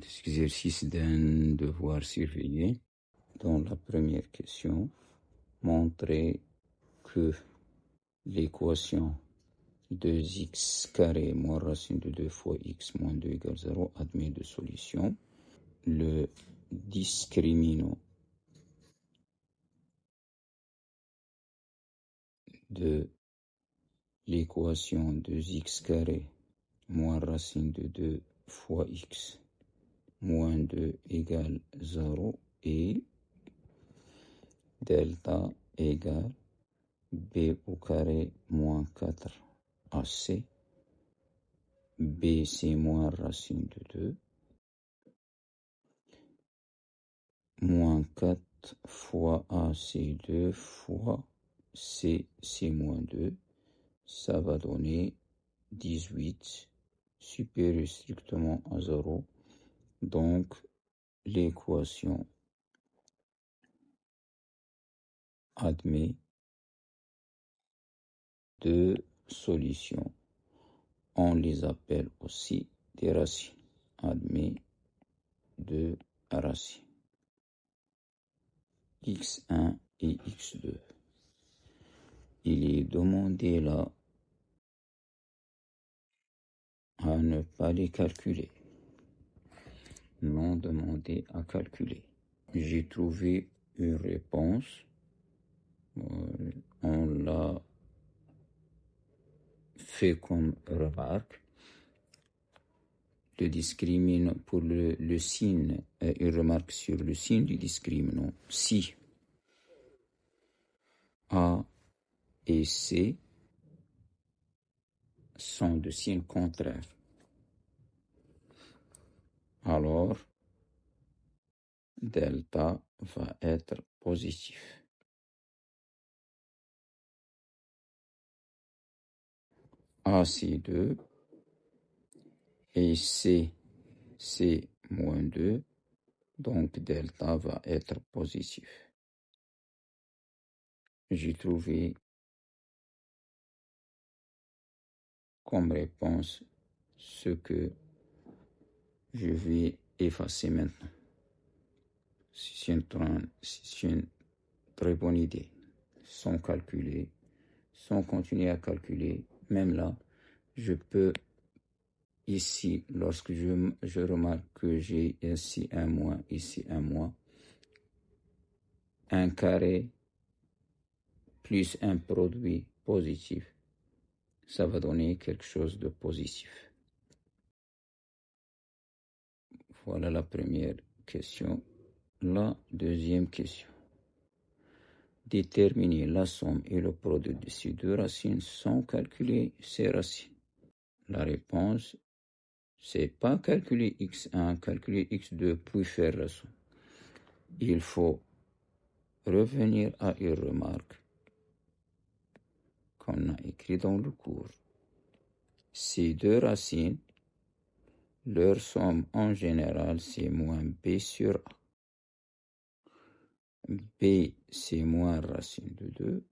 Exercice d'un devoir surveillé. Dans la première question, montrer que l'équation 2x carré moins racine de 2 fois x moins 2 égale 0 admet deux solutions. Le discriminant de l'équation 2x carré moins racine de 2 fois x moins 2 égale 0 et delta égale b au carré moins 4ac. B c'est moins racine de 2 moins 4 fois a c'est 2 fois c c'est moins 2. Ça va donner 18 supérieur strictement à 0. Donc l'équation admet deux solutions. On les appelle aussi des racines. Admet deux racines. x1 et x2. Il est demandé là à ne pas les calculer. Non demandé à calculer. J'ai trouvé une réponse. On l'a fait comme remarque. Le discriminant pour le signe, une remarque sur le signe du discriminant. Si A et C sont de signes contraires, alors delta va être positif. A c'est 2 et C c'est moins 2, donc delta va être positif. J'ai trouvé comme réponse ce que je vais effacer maintenant. C'est une très bonne idée. Sans calculer, sans continuer à calculer, même là, je peux ici, lorsque je remarque que j'ai ici un moins, ici un moins, un carré plus un produit positif, ça va donner quelque chose de positif. Voilà la première question. La deuxième question. Déterminer la somme et le produit de ces deux racines sans calculer ces racines. La réponse, c'est pas calculer x1, calculer x2, puis faire la somme. Il faut revenir à une remarque qu'on a écrite dans le cours. Ces deux racines, leur somme en général, c'est moins b sur a. B, c'est moins racine de 2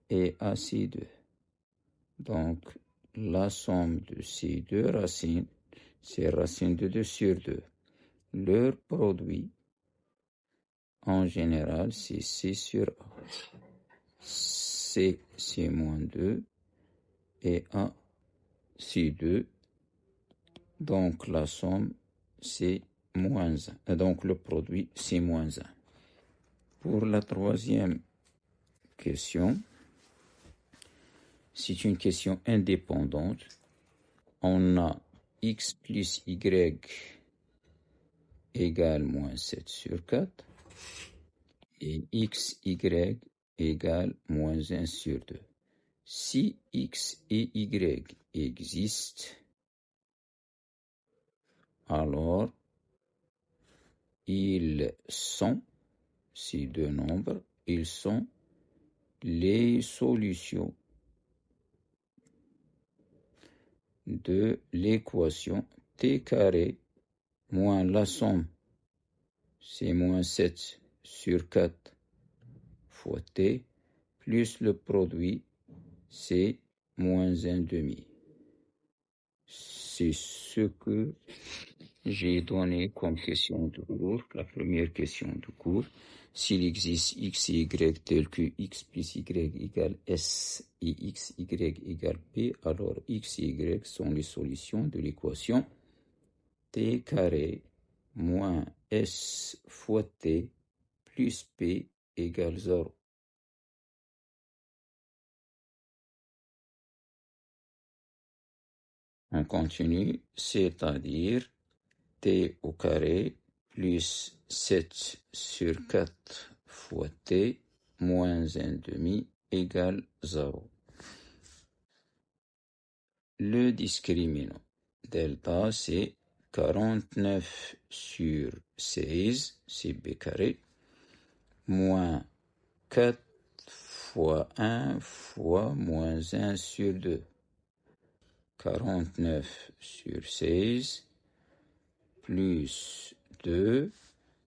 et a, c'est 2. Donc, la somme de ces deux racines, c'est racine de 2 sur 2. Leur produit, en général, c'est c sur a. C, c'est moins 2 et a, c'est 2. Donc, la somme, c'est moins 1. Donc, le produit, c'est moins 1. Pour la troisième question, c'est une question indépendante. On a x plus y égale moins 7 sur 4 et xy égale moins 1 sur 2. Si x et y existent, alors ils sont, ces deux nombres, ils sont les solutions de l'équation t carré moins la somme, c'est moins 7 sur 4 fois t, plus le produit, c'est moins 1 demi. C'est ce que j'ai donné comme question de cours, la première question de cours, s'il existe x et y tel que x plus y égale s et x, y égale p, alors x et y sont les solutions de l'équation t carré moins s fois t plus p égale 0. On continue, c'est-à-dire t au carré plus 7 sur 4 fois t moins 1/2 égale 0. Le discriminant delta, c'est 49 sur 16, c'est b carré, moins 4 fois 1 fois moins 1 sur 2. 49 sur 16 plus 2,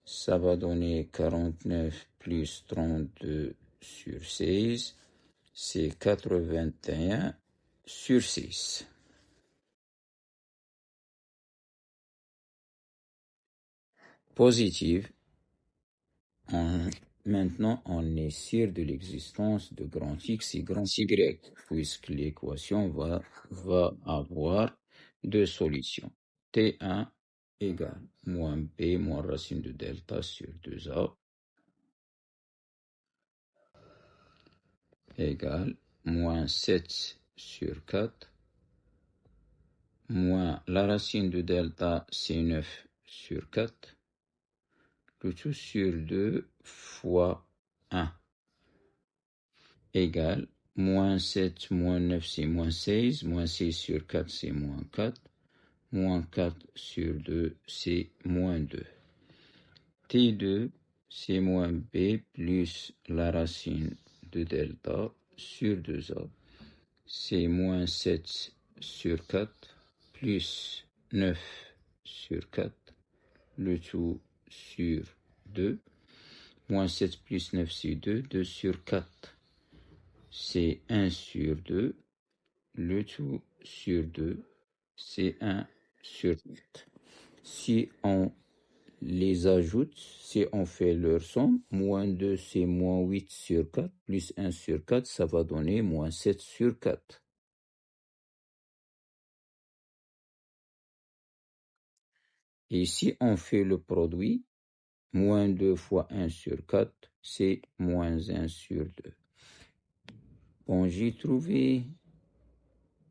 ça va donner 49 plus 32 sur 16, c'est 81 sur 6. Positive. Maintenant, on est sûr de l'existence de grand X et grand Y, puisque l'équation va avoir deux solutions. T1 égale moins B moins racine de delta sur 2A égale moins 7 sur 4 moins la racine de delta, c'est 9 sur 4, le tout sur 2 fois 1 égale moins 7 moins 9, c'est moins 16, moins 6 sur 4, c'est moins 4, moins 4 sur 2, c'est moins 2. T2, c'est moins B plus la racine de delta sur 2A, c'est moins 7 sur 4 plus 9 sur 4, le tout sur 2, moins 7 plus 9, c'est 2, 2 sur 4, c'est 1 sur 2, le tout sur 2, c'est 1 sur 4. Si on les ajoute, si on fait leur somme, moins 2 c'est moins 8 sur 4, plus 1 sur 4, ça va donner moins 7 sur 4. Et si on fait le produit, moins 2 fois 1 sur 4, c'est moins 1 sur 2. Bon, j'ai trouvé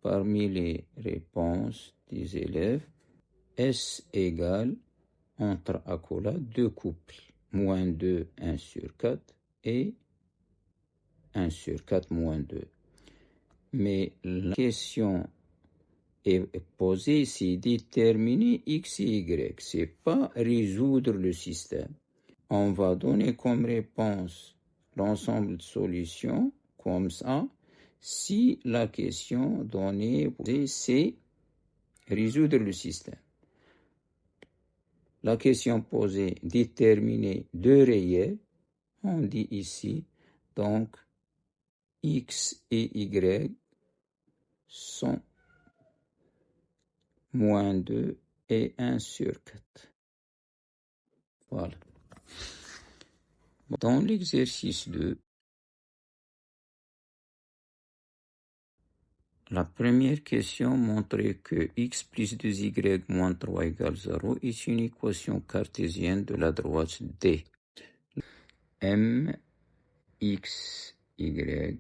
parmi les réponses des élèves, S égale, entre accolades, deux couples, moins 2, 1 sur 4 et 1 sur 4 moins 2. Mais la question est posée, c'est déterminer x et y, c'est pas résoudre le système. On va donner comme réponse l'ensemble de solutions comme ça, si la question donnée posée, c'est résoudre le système. La question posée, déterminer deux réels, on dit ici, donc x et y sont moins 2 et 1 sur 4. Voilà. Dans l'exercice 2, la première question montrait que x plus 2y moins 3 égale 0 est une équation cartésienne de la droite D. M, x, y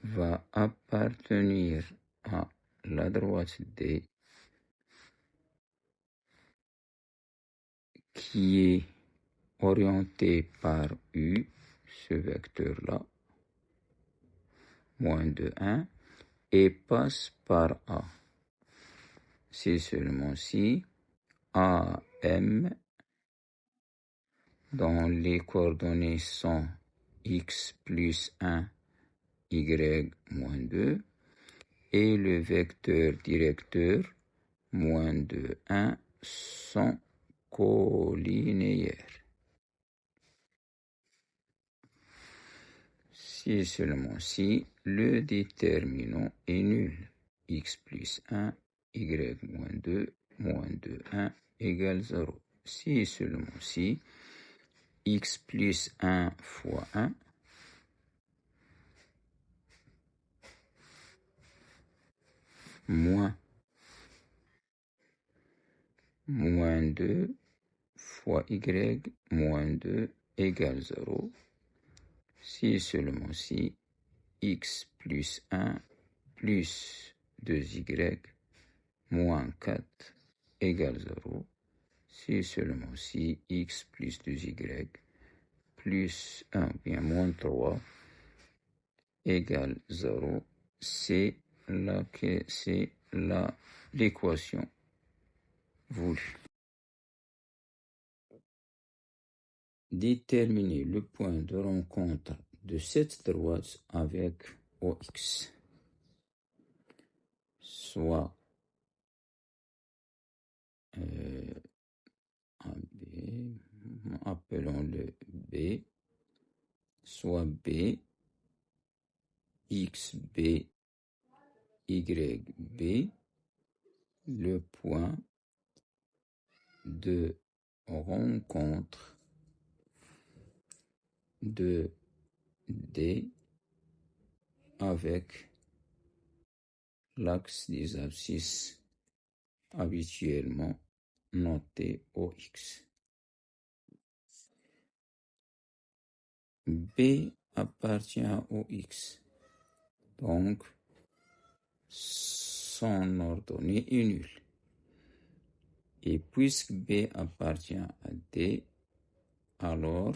va appartenir à la droite D qui est orientée par U, ce vecteur-là, moins de 1, et passe par A. C'est seulement si AM, dont les coordonnées sont x plus 1, y moins 2, et le vecteur directeur, moins 2, 1, sont collinéaires. Si seulement si le déterminant est nul, x plus 1, y moins 2, 1 égale 0. Si et seulement si x plus 1 fois 1 moins 2 fois y moins 2 égale 0. Si et seulement si x plus 1 plus 2y moins 4 égale 0. Si et seulement si x plus 2y plus 1 ou bien moins 3 égale 0. C'est l'équation voulue. Déterminer le point de rencontre de cette droite avec OX, soit AB, appelons-le B, soit B, XB, YB, le point de rencontre de D avec l'axe des abscisses habituellement noté OX. B appartient à OX, donc son ordonnée est nulle. Et puisque B appartient à D, alors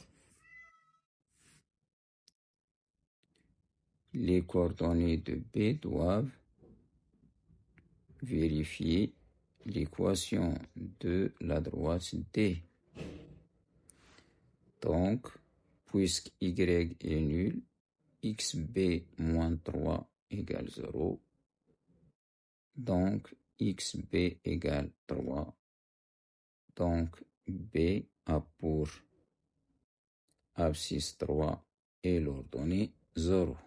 les coordonnées de B doivent vérifier l'équation de la droite D. Donc, puisque y est nul, xb moins 3 égale 0. Donc, xb égale 3. Donc, B a pour abscisse 3 et l'ordonnée 0.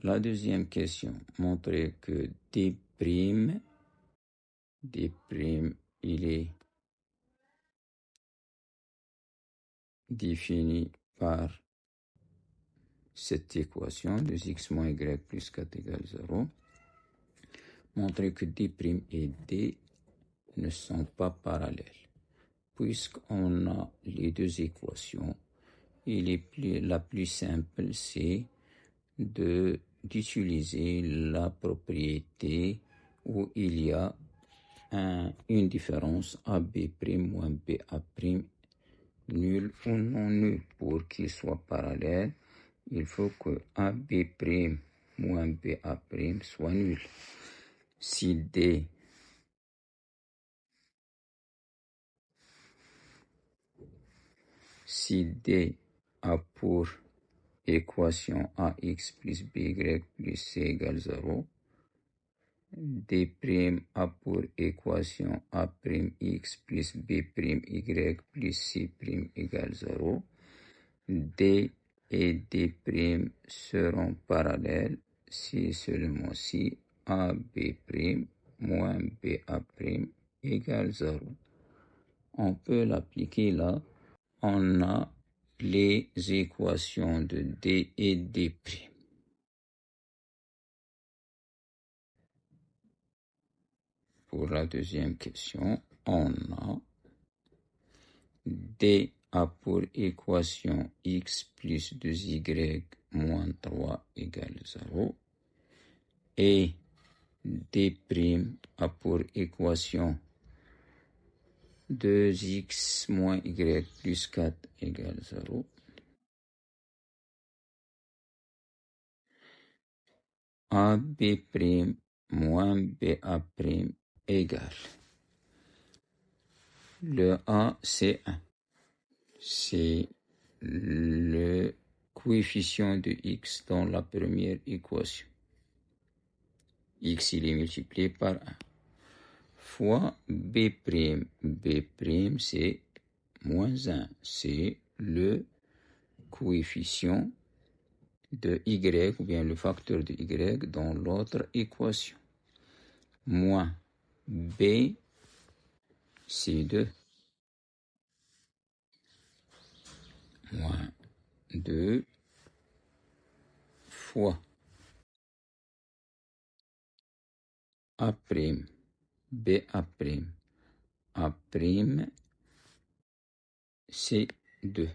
La deuxième question, montrer que D', il est défini par cette équation, 2x moins y plus 4 égale 0. Montrer que D' et D ne sont pas parallèles. Puisqu'on a les deux équations, la plus simple, c'est d'utiliser la propriété où il y a une différence AB' moins BA', nul ou non nul. Pour qu'il soit parallèle, il faut que AB' moins BA' soit nul. Si D a pour équation AX plus BY plus C égale 0, D' a pour équation A'X plus B'Y plus C' égale 0, D et D' seront parallèles si seulement si AB' moins BA' égale 0. On peut l'appliquer là. On a les équations de D et D'. Pour la deuxième question, on a D a pour équation x plus 2y moins 3 égale 0 et D' a pour équation 2x moins y plus 4 égale 0. AB' moins BA' égale. Le A, c'est 1. C'est le coefficient de x dans la première équation. X, il est multiplié par 1. Fois B'. B', c'est moins 1. C'est le coefficient de y, ou bien le facteur de y dans l'autre équation. Moins B C2 moins 2 fois A', BA', A', C2.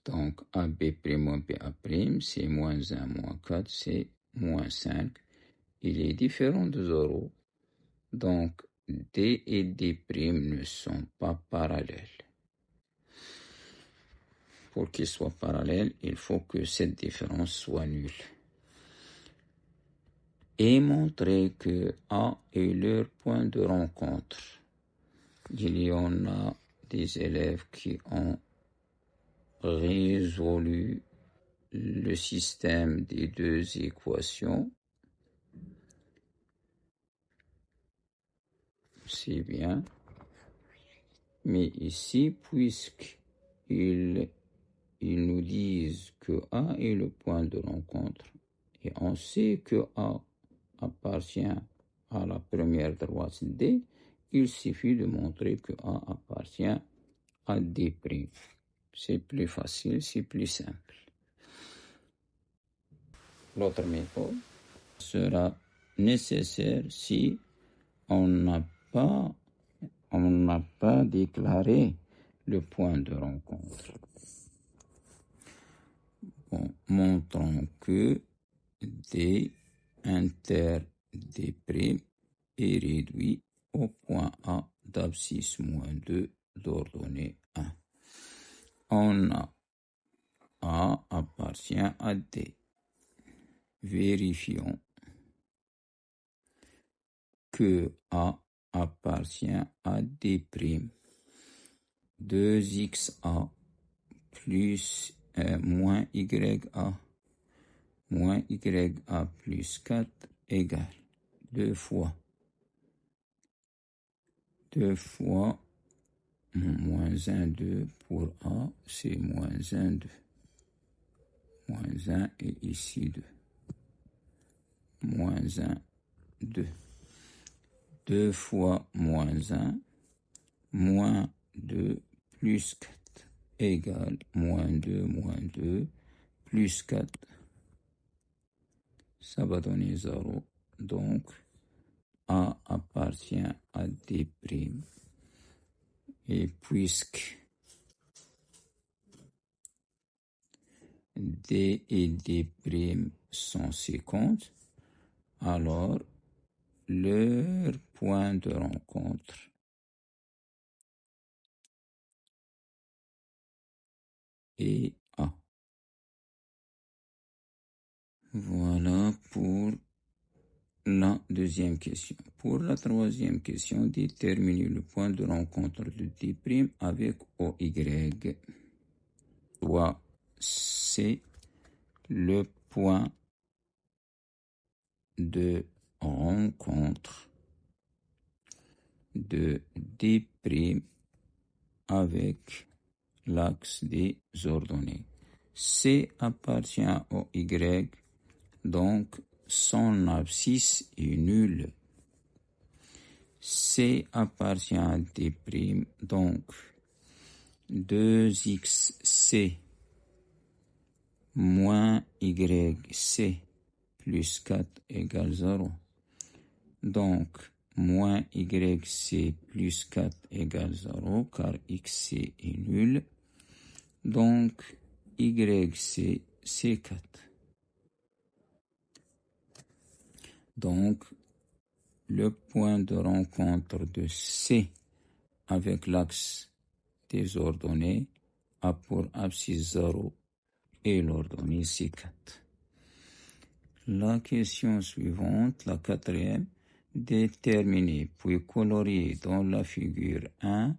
Donc, AB' moins BA', c'est moins 1, moins 4, c'est moins 5. Il est différent de 0. Donc, D et D' ne sont pas parallèles. Pour qu'ils soient parallèles, il faut que cette différence soit nulle. Et montrer que A est leur point de rencontre. Il y en a des élèves qui ont résolu le système des deux équations. C'est bien. Mais ici, puisqu'ils nous disent que A est le point de rencontre, et on sait que A appartient à la première droite D, il suffit de montrer que A appartient à D'. C'est plus facile, c'est plus simple. L'autre méthode sera nécessaire si on n'a pas déclaré le point de rencontre. Bon, montrons que D inter D' est réduit au point A d'abscisse moins 2 d'ordonnée 1. On a A appartient à D. Vérifions que A appartient à D'. 2xa plus moins ya plus 4 égale 2 fois moins 1, 2 pour A, c'est moins 1, 2. Moins 1 et ici 2. Moins 1, 2. 2 fois moins 1, moins 2 plus 4 égale moins 2, plus 4. Ça va donner 0. Donc, A appartient à D'. Et puisque D et D' sont séquentes, alors leur point de rencontre est A. Voilà pour la deuxième question. Pour la troisième question, déterminer le point de rencontre de D' avec OY. Soit c'est le point de rencontre de D' avec l'axe des ordonnées. C appartient au Y, donc son abscisse est nulle. C appartient à D', donc 2xc moins yc plus 4 égale 0. Donc, moins yc plus 4 égale 0, car xc est nul. Donc, yc, c'est 4. Donc, le point de rencontre de C avec l'axe des ordonnées a pour abscisse 0 et l'ordonnée c'est 4. La question suivante, la quatrième, déterminer puis colorier dans la figure 1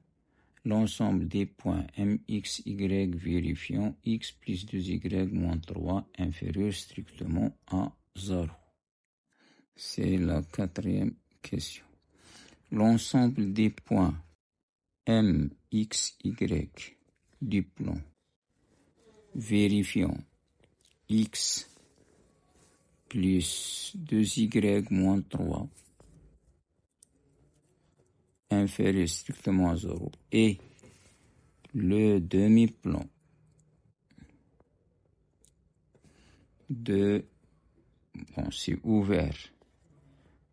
l'ensemble des points mx, y vérifiant x plus 2y moins 3 inférieur strictement à 0. C'est la quatrième question. L'ensemble des points m, x, y du plan vérifiant x plus 2y moins 3 inférieur strictement à 0 et le demi-plan de, bon, c'est ouvert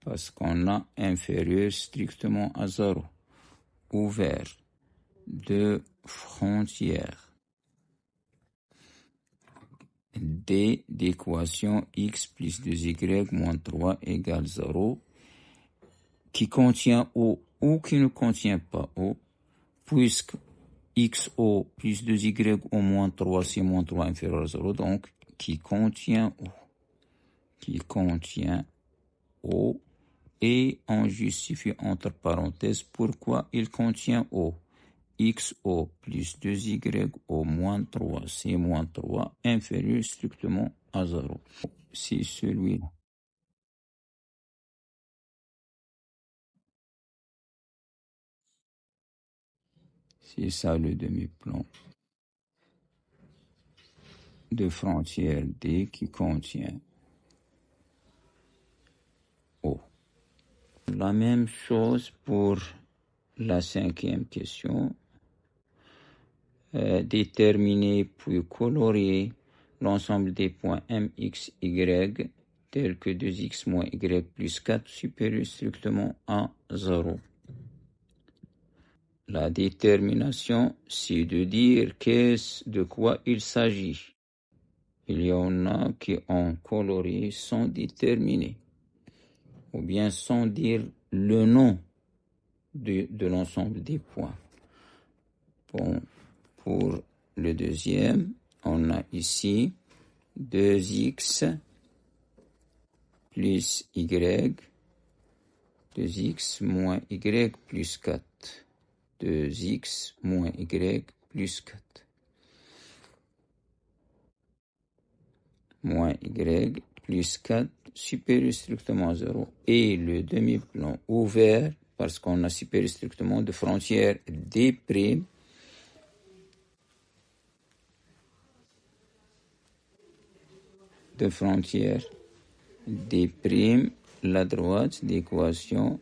parce qu'on a inférieur strictement à 0, ouvert de frontière D d'équation x plus 2y moins 3 égale 0 qui contient O ou qui ne contient pas O, puisque xo plus 2y au moins 3 c'est moins 3 inférieur à 0, donc qui contient O, et on justifie entre parenthèses pourquoi il contient O. xo plus 2y au moins 3 c'est moins 3 inférieur strictement à 0. C'est celui-là. C'est ça le demi-plan de frontière D qui contient O. La même chose pour la cinquième question. Déterminer puis colorier l'ensemble des points M, X, Y tels que 2x moins Y plus 4 supérieur strictement à 0. La détermination, c'est de dire de quoi il s'agit. Il y en a qui ont coloré sans déterminer, ou bien sans dire le nom de l'ensemble des points. Bon, pour le deuxième, on a ici 2x plus y, 2x moins y plus 4, 2x moins y plus 4, moins y plus 4 supérieur strictement à 0, et le demi-plan ouvert, parce qu'on a supérieur strictement de frontière D', de frontière D', la droite d'équation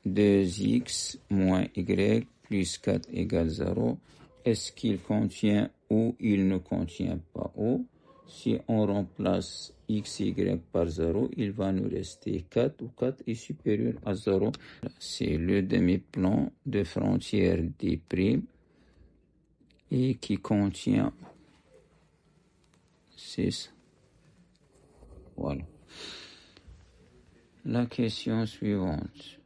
2x moins y plus 4 égale 0. Est-ce qu'il contient ou il ne contient pas O? Si on remplace x et y par 0, il va nous rester 4, ou 4 est supérieur à 0. C'est le demi-plan de frontière D' et qui contient 6. Voilà. La question suivante.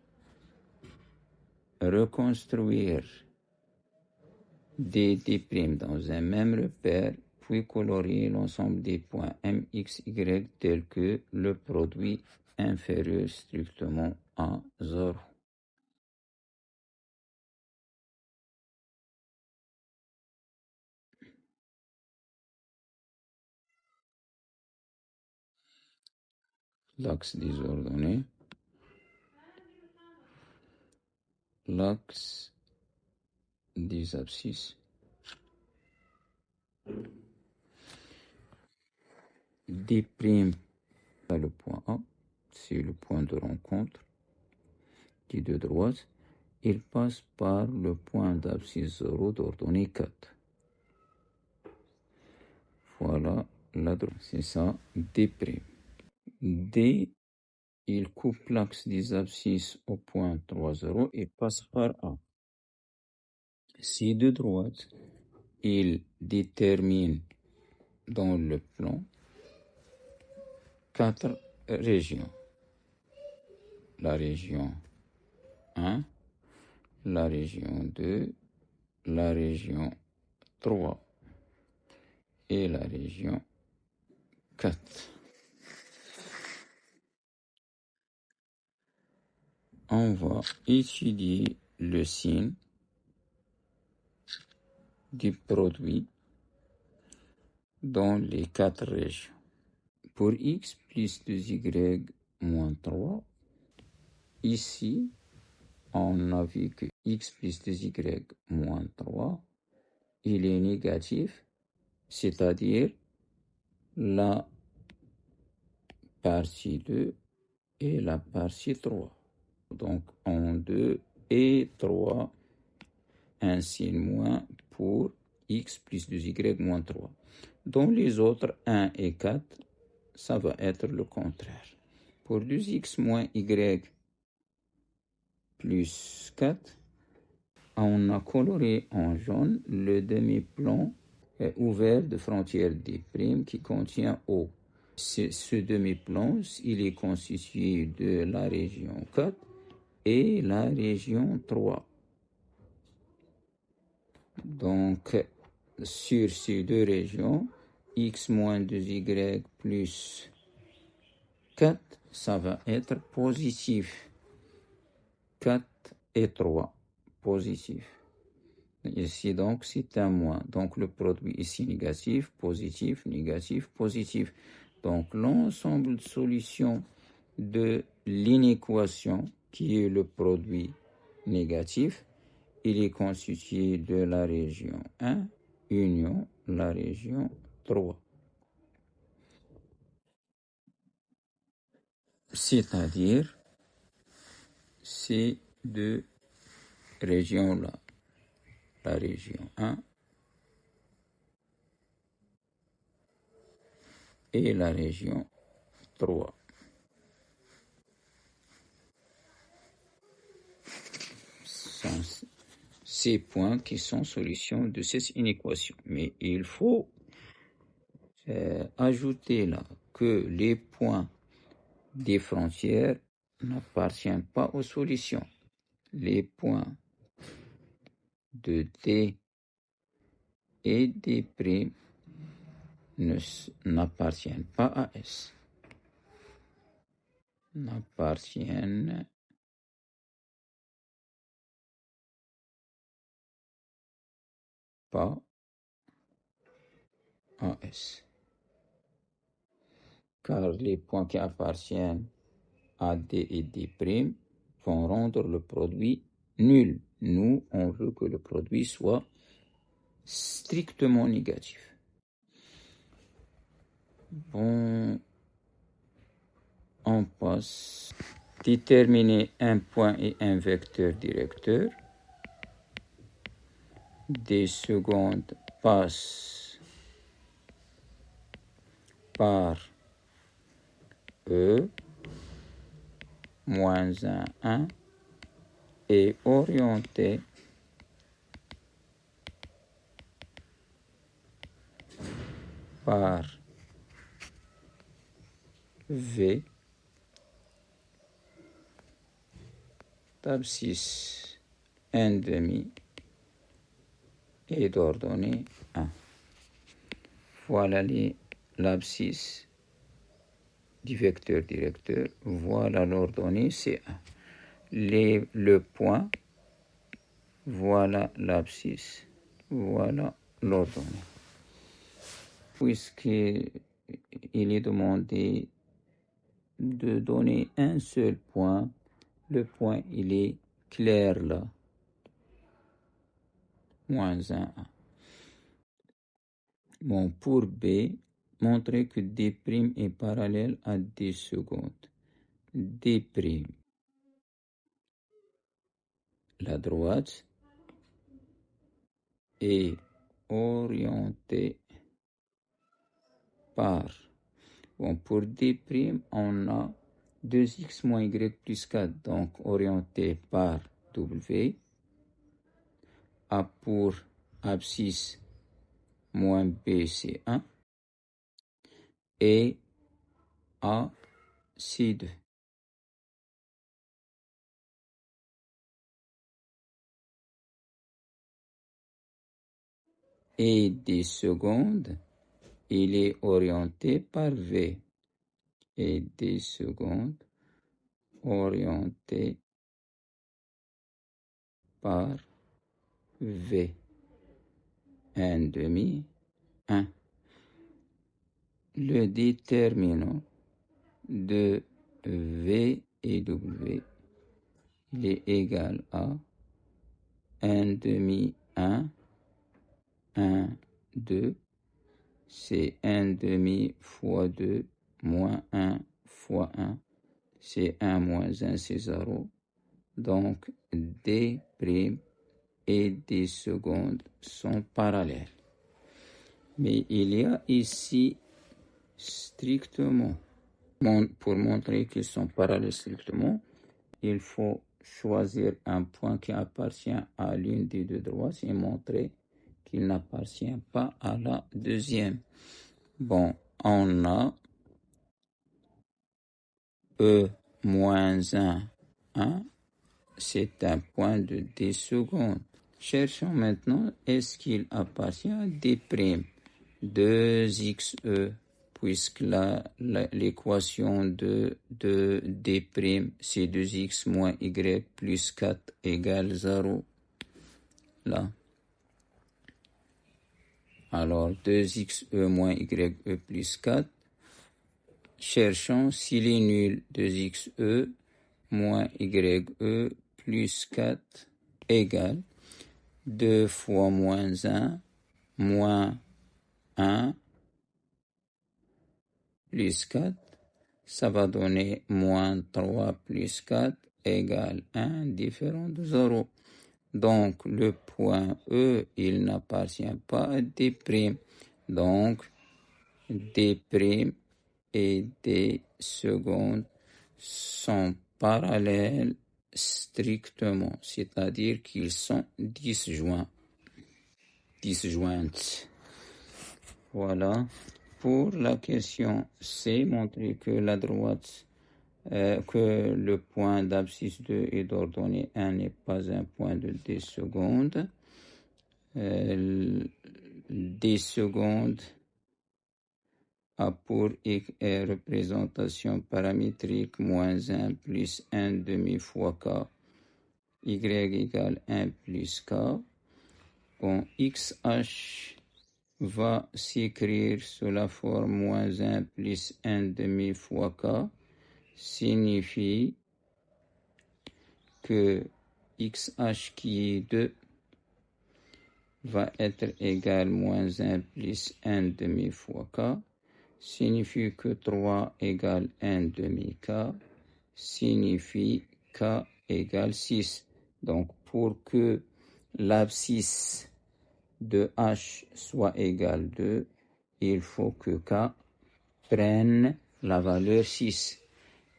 Reconstruire D' dans un même repère, puis colorier l'ensemble des points M, X, Y tels que le produit inférieur strictement à 0. L'axe des ordonnées, l'axe des abscisses, D', le point A, c'est le point de rencontre des deux droites. Il passe par le point d'abscisse 0 d'ordonnée 4. Voilà la droite, c'est ça, D'. D, il coupe l'axe des abscisses au point 3, 0 et passe par A. Ces deux droites, il détermine dans le plan 4 régions. La région 1, la région 2, la région 3 et la région 4. On va étudier le signe du produit dans les 4 régions. Pour x plus 2y moins 3, ici, on a vu que x plus 2y moins 3, il est négatif, c'est-à-dire la partie 2 et la partie 3. Donc, en 2 et 3, un signe moins pour x plus 2y moins 3. Dans les autres 1 et 4, ça va être le contraire. Pour 2x moins y plus 4, on a coloré en jaune le demi-plan ouvert de frontière D' qui contient O. Ce demi-plan, il est constitué de la région 4 et la région 3. Donc, sur ces deux régions, x moins 2y plus 4, ça va être positif. 4 et 3, positif. Ici, donc, c'est un moins. Donc, le produit ici négatif, positif, négatif, positif. Donc, l'ensemble de solutions de l'inéquation, qui est le produit négatif, il est constitué de la région 1 union la région 3. C'est-à-dire ces deux régions-là, la région 1 et la région 3. Ces points qui sont solutions de cette inéquation. Mais il faut ajouter là que les points des frontières n'appartiennent pas aux solutions. Les points de D et D' n'appartiennent pas à S. N'appartiennent pas à S. Car les points qui appartiennent à D et D' vont rendre le produit nul. Nous, on veut que le produit soit strictement négatif. Bon, on passe. Déterminer un point et un vecteur directeur. Des secondes passent par E moins 1 est orienté par V d'abscisse 1/2 est d'ordonnée 1. Voilà l'abscisse du vecteur directeur. Voilà l'ordonnée C1. Le point, voilà l'abscisse, voilà l'ordonnée. Puisqu'il est demandé de donner un seul point, le point il est clair là, moins 1. Bon, pour B, montrer que D' est parallèle à D secondes. D', la droite, est orientée par, bon, pour D', on a 2x moins y plus 4, donc orienté par W. A pour abscisse moins B, c'est 1. Et A, c'est 2. Et des secondes, il est orienté par V. Et des secondes, orienté par V. 1/2, 1. Le déterminant de V et W, il est égal à 1/2, 1, 1, 2. C'est 1/2 fois 2 moins 1 fois 1, c'est 1 moins 1, c'est 0. Donc, D' et D secondes sont parallèles. Mais il y a ici strictement, pour montrer qu'ils sont parallèles strictement, il faut choisir un point qui appartient à l'une des deux droites et montrer qu'il n'appartient pas à la deuxième. Bon, on a E moins 1, 1, c'est un point de D secondes. Cherchons maintenant, est-ce qu'il appartient à D', 2xe, puisque l'équation de D', c'est 2x moins y plus 4 égale 0. Là. Alors, 2xe moins ye plus 4. Cherchons s'il est nul. 2xe moins ye plus 4 égale 2 fois moins 1 moins 1 plus 4. Ça va donner moins 3 plus 4 égale 1 différent de 0. Donc, le point E, il n'appartient pas à D'. Donc, D' et D secondes sont parallèles strictement, c'est-à-dire qu'ils sont disjoints. Voilà. Pour la question C, montrer que la droite, que le point d'abscisse 2 et d'ordonnée 1 n'est pas un point de D secondes. D secondes a pour représentation paramétrique moins 1 plus 1 demi fois K, Y égale 1 plus K. Bon, XH va s'écrire sous la forme moins 1 plus 1 demi fois K, signifie que XH qui est 2 va être égal moins 1 plus 1 demi fois K, signifie que 3 égale 1 demi K, signifie K égale 6. Donc, pour que l'abscisse de H soit égal 2, il faut que K prenne la valeur 6.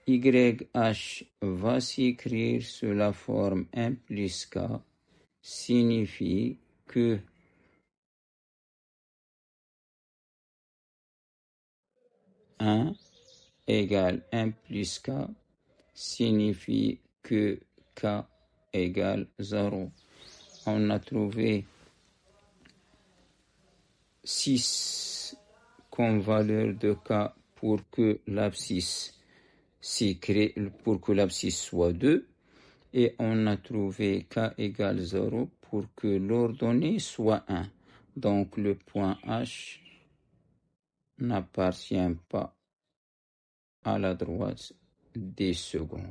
YH va s'écrire sous la forme 1 plus K, signifie que un égale 1 plus K, signifie que K égale 0. On a trouvé 6 comme valeur de K pour que l'abscisse soit 2, et on a trouvé K égale 0 pour que l'ordonnée soit 1. Donc le point H n'appartient pas à la droite des secondes.